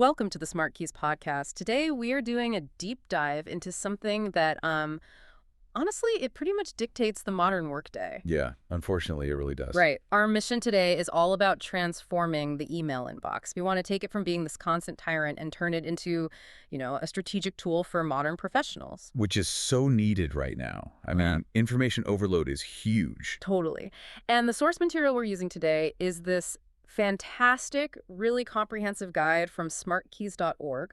Welcome to the Smart Keys podcast. Today we are doing a deep dive into something that, honestly, it pretty much dictates the modern workday. Yeah, unfortunately, it really does. Right. Our mission today is all about transforming the email inbox. We want to take it from being this constant tyrant and turn it into, a strategic tool for modern professionals. Which is so needed right now. I mean, information overload is huge. Totally. And the source material we're using today is this fantastic, really comprehensive guide from smartkeys.org.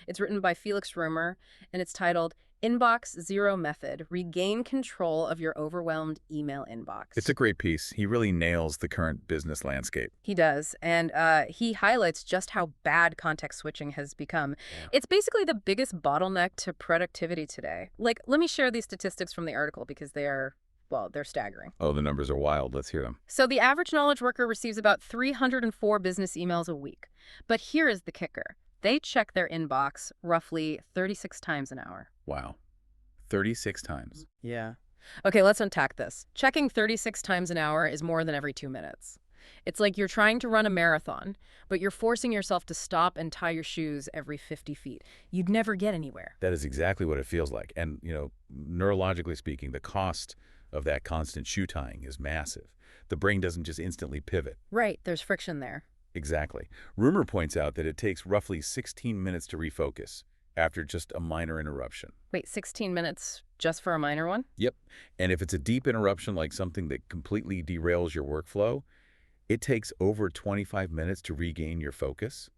It's written by Felix Römer, and it's titled Inbox Zero Method, Regain Control of Your Overwhelmed Email Inbox. It's a great piece. He really nails the current business landscape. He does, and he highlights just how bad context switching has become. Yeah. It's basically the biggest bottleneck to productivity today. Let me share these statistics from the article because they're staggering. Oh, the numbers are wild. Let's hear them. So the average knowledge worker receives about 304 business emails a week. But here is the kicker. They check their inbox roughly 36 times an hour. Wow. 36 times. Yeah. Okay, let's unpack this. Checking 36 times an hour is more than every 2 minutes. It's like you're trying to run a marathon, but you're forcing yourself to stop and tie your shoes every 50 feet. You'd never get anywhere. That is exactly what it feels like. And, neurologically speaking, the cost of that constant shoe tying is massive. The brain doesn't just instantly pivot. Right, there's friction there. Exactly. Rumor points out that it takes roughly 16 minutes to refocus after just a minor interruption. Wait, 16 minutes just for a minor one? Yep. And if it's a deep interruption like something that completely derails your workflow, it takes over 25 minutes to regain your focus.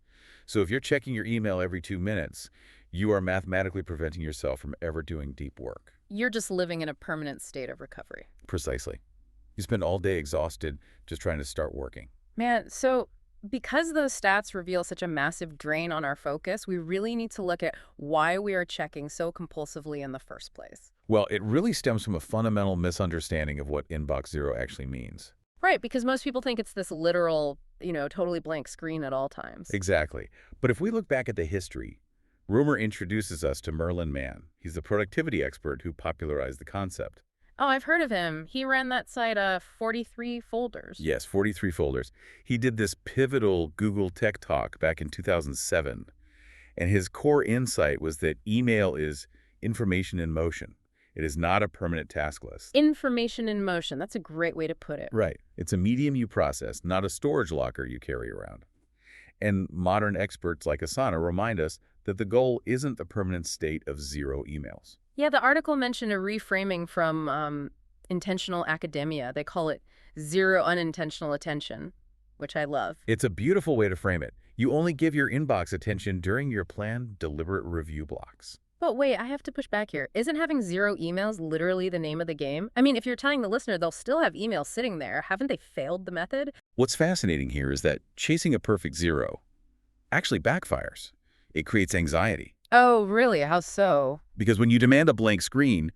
So if you're checking your email every 2 minutes, you are mathematically preventing yourself from ever doing deep work. You're just living in a permanent state of recovery. Precisely. You spend all day exhausted just trying to start working. Man, so because those stats reveal such a massive drain on our focus, we really need to look at why we are checking so compulsively in the first place. Well, it really stems from a fundamental misunderstanding of what inbox zero actually means. Right, because most people think it's this literal, totally blank screen at all times. Exactly. But if we look back at the history, Römer introduces us to Merlin Mann. He's the productivity expert who popularized the concept. Oh, I've heard of him. He ran that site, 43 folders. Yes, 43 folders. He did this pivotal Google Tech Talk back in 2007. And his core insight was that email is information in motion. It is not a permanent task list. Information in motion. That's a great way to put it. Right. It's a medium you process, not a storage locker you carry around. And modern experts like Asana remind us that the goal isn't the permanent state of zero emails. Yeah, the article mentioned a reframing from intentional academia. They call it zero unintentional attention, which I love. It's a beautiful way to frame it. You only give your inbox attention during your planned, deliberate review blocks. But wait, I have to push back here. Isn't having zero emails literally the name of the game? I mean, if you're telling the listener they'll still have emails sitting there, haven't they failed the method? What's fascinating here is that chasing a perfect zero actually backfires. It creates anxiety. Oh, really? How so? Because when you demand a blank screen,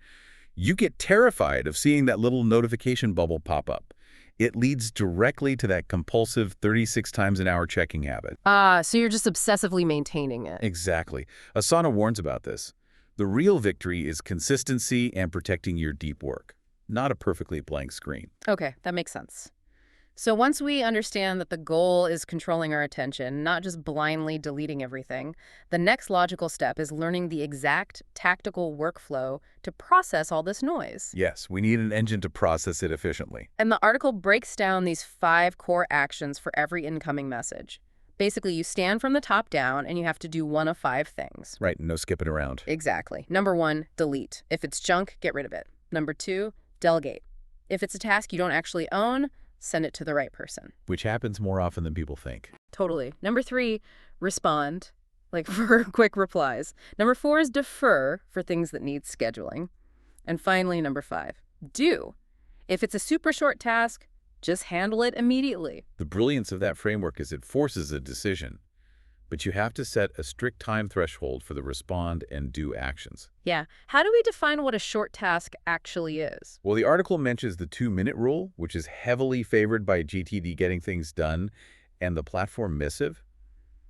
you get terrified of seeing that little notification bubble pop up. It leads directly to that compulsive 36 times an hour checking habit. So you're just obsessively maintaining it. Exactly. Asana warns about this. The real victory is consistency and protecting your deep work, not a perfectly blank screen. Okay, that makes sense. So once we understand that the goal is controlling our attention, not just blindly deleting everything, the next logical step is learning the exact tactical workflow to process all this noise. Yes, we need an engine to process it efficiently. And the article breaks down these 5 core actions for every incoming message. Basically, you stand from the top down and you have to do one of 5 things. Right, no skipping around. Exactly. Number 1, delete. If it's junk, get rid of it. Number 2, delegate. If it's a task you don't actually own, send it to the right person. Which happens more often than people think. Totally. Number 3, respond, like for quick replies. Number 4 is defer for things that need scheduling. And finally, number 5, do. If it's a super short task, just handle it immediately. The brilliance of that framework is it forces a decision, but you have to set a strict time threshold for the respond and do actions. Yeah. How do we define what a short task actually is? Well, the article mentions the 2-minute rule, which is heavily favored by GTD Getting Things Done and the platform missive.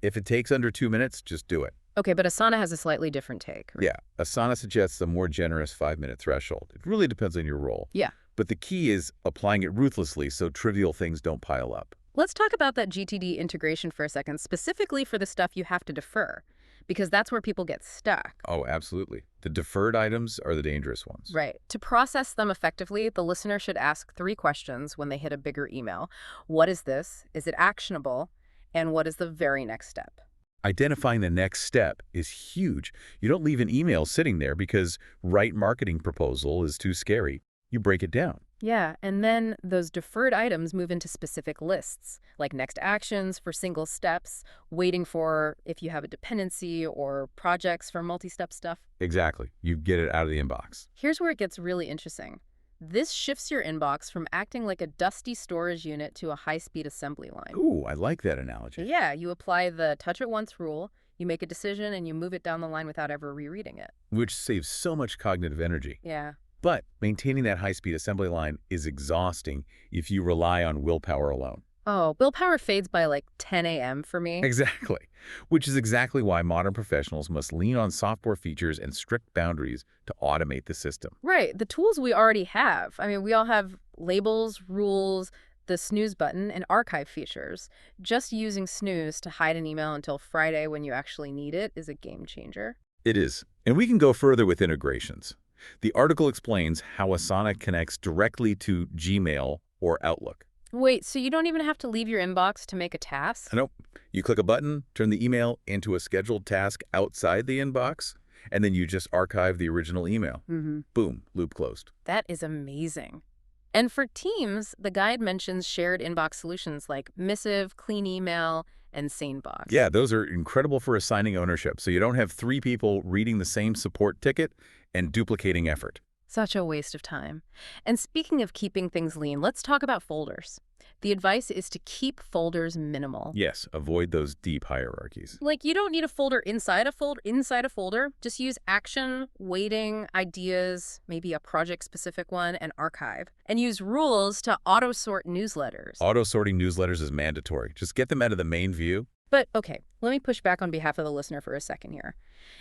If it takes under 2 minutes, just do it. Okay, but Asana has a slightly different take. Right? Yeah, Asana suggests a more generous 5-minute threshold. It really depends on your role. Yeah. But the key is applying it ruthlessly so trivial things don't pile up. Let's talk about that GTD integration for a second, specifically for the stuff you have to defer, because that's where people get stuck. Oh, absolutely. The deferred items are the dangerous ones. Right. To process them effectively, the listener should ask 3 questions when they hit a bigger email. What is this? Is it actionable? And what is the very next step? Identifying the next step is huge. You don't leave an email sitting there because right marketing proposal is too scary. You break it down. Yeah, and then those deferred items move into specific lists, like next actions for single steps, waiting for if you have a dependency, or projects for multi-step stuff. Exactly. You get it out of the inbox. Here's where it gets really interesting. This shifts your inbox from acting like a dusty storage unit to a high-speed assembly line. Ooh, I like that analogy. Yeah, you apply the touch it once rule, you make a decision, and you move it down the line without ever rereading it. Which saves so much cognitive energy. Yeah. But maintaining that high-speed assembly line is exhausting if you rely on willpower alone. Oh, willpower fades by like 10 a.m. for me. Exactly. Which is exactly why modern professionals must lean on software features and strict boundaries to automate the system. Right. The tools we already have. I mean, we all have labels, rules, the snooze button, and archive features. Just using snooze to hide an email until Friday when you actually need it is a game changer. It is. And we can go further with integrations. The article explains how Asana connects directly to Gmail or Outlook. Wait, so you don't even have to leave your inbox to make a task? Nope. You click a button, turn the email into a scheduled task outside the inbox, and then you just archive the original email. Boom, loop closed. That is amazing. And for teams, the guide mentions shared inbox solutions like Missive, Clean Email, and SaneBox. Yeah, those are incredible for assigning ownership, so you don't have 3 people reading the same support ticket and duplicating effort. Such a waste of time. And speaking of keeping things lean, let's talk about folders. The advice is to keep folders minimal. Yes, avoid those deep hierarchies. Like, you don't need a folder inside a folder. Just use action, waiting, ideas, maybe a project-specific one, and archive. And use rules to auto-sort newsletters. Auto-sorting newsletters is mandatory. Just get them out of the main view. But, okay, let me push back on behalf of the listener for a second here.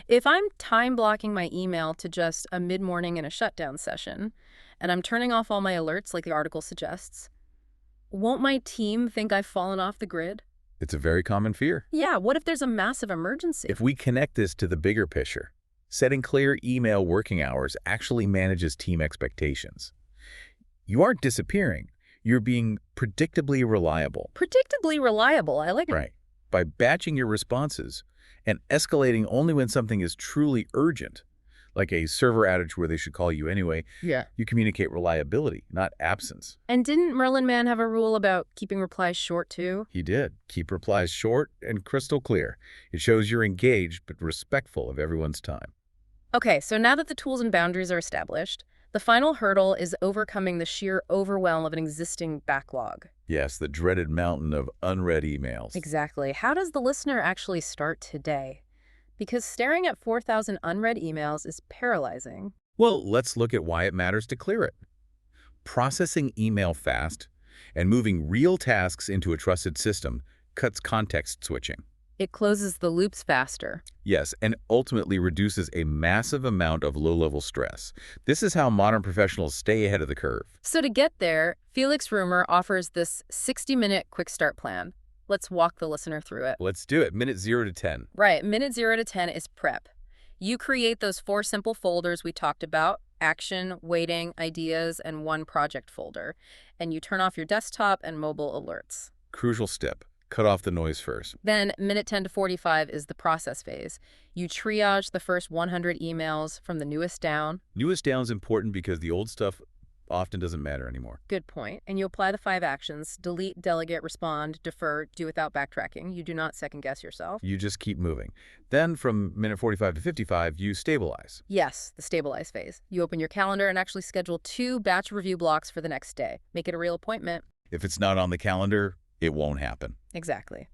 If I'm time-blocking my email to just a mid-morning and a shutdown session, and I'm turning off all my alerts like the article suggests, won't my team think I've fallen off the grid? It's a very common fear. Yeah, what if there's a massive emergency? If we connect this to the bigger picture, setting clear email working hours actually manages team expectations. You aren't disappearing. You're being predictably reliable. Predictably reliable, I like it. Right. By batching your responses and escalating only when something is truly urgent, like a server outage where they should call you anyway, you communicate reliability, not absence. And didn't Merlin Mann have a rule about keeping replies short, too? He did. Keep replies short and crystal clear. It shows you're engaged but respectful of everyone's time. Okay, so now that the tools and boundaries are established, the final hurdle is overcoming the sheer overwhelm of an existing backlog. Yes, the dreaded mountain of unread emails. Exactly. How does the listener actually start today? Because staring at 4,000 unread emails is paralyzing. Well, let's look at why it matters to clear it. Processing email fast and moving real tasks into a trusted system cuts context switching. It closes the loops faster. Yes, and ultimately reduces a massive amount of low-level stress. This is how modern professionals stay ahead of the curve. So to get there, Felix Römer offers this 60-minute quick start plan. Let's walk the listener through it. Let's do it. Minute 0 to 10. Right. Minute 0 to 10 is prep. You create those 4 simple folders we talked about: action, waiting, ideas, and 1 project folder. And you turn off your desktop and mobile alerts. Crucial step. Cut off the noise first. Then minute 10 to 45 is the process phase. You triage the first 100 emails from the newest down. Newest down is important because the old stuff often doesn't matter anymore. Good point. And you apply the 5 actions: delete, delegate, respond, defer, do without backtracking. You do not second guess yourself. You just keep moving. Then from minute 45 to 55, you stabilize. Yes, the stabilize phase. You open your calendar and actually schedule 2 batch review blocks for the next day. Make it a real appointment. If it's not on the calendar, it won't happen. Exactly.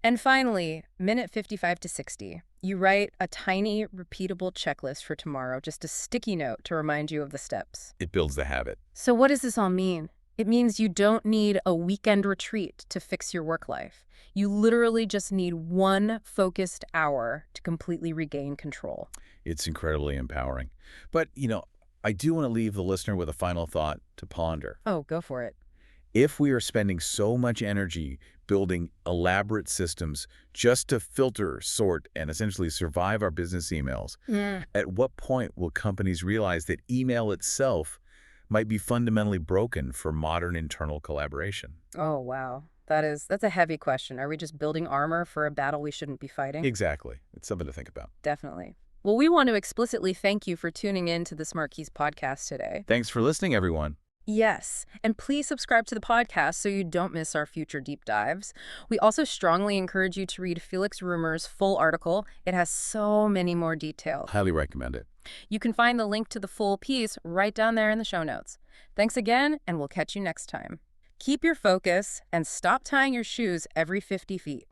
And finally, minute 55 to 60. You write a tiny, repeatable checklist for tomorrow, just a sticky note to remind you of the steps. It builds the habit. So what does this all mean? It means you don't need a weekend retreat to fix your work life. You literally just need 1 focused hour to completely regain control. It's incredibly empowering. But, I do want to leave the listener with a final thought to ponder. Oh, go for it. If we are spending so much energy building elaborate systems just to filter, sort, and essentially survive our business emails, at what point will companies realize that email itself might be fundamentally broken for modern internal collaboration? Oh, wow. That's a heavy question. Are we just building armor for a battle we shouldn't be fighting? Exactly. It's something to think about. Definitely. Well, we want to explicitly thank you for tuning in to the Smart Keys podcast today. Thanks for listening, everyone. Yes, and please subscribe to the podcast so you don't miss our future deep dives. We also strongly encourage you to read Felix Römer's full article. It has so many more details. Highly recommend it. You can find the link to the full piece right down there in the show notes. Thanks again, and we'll catch you next time. Keep your focus and stop tying your shoes every 50 feet.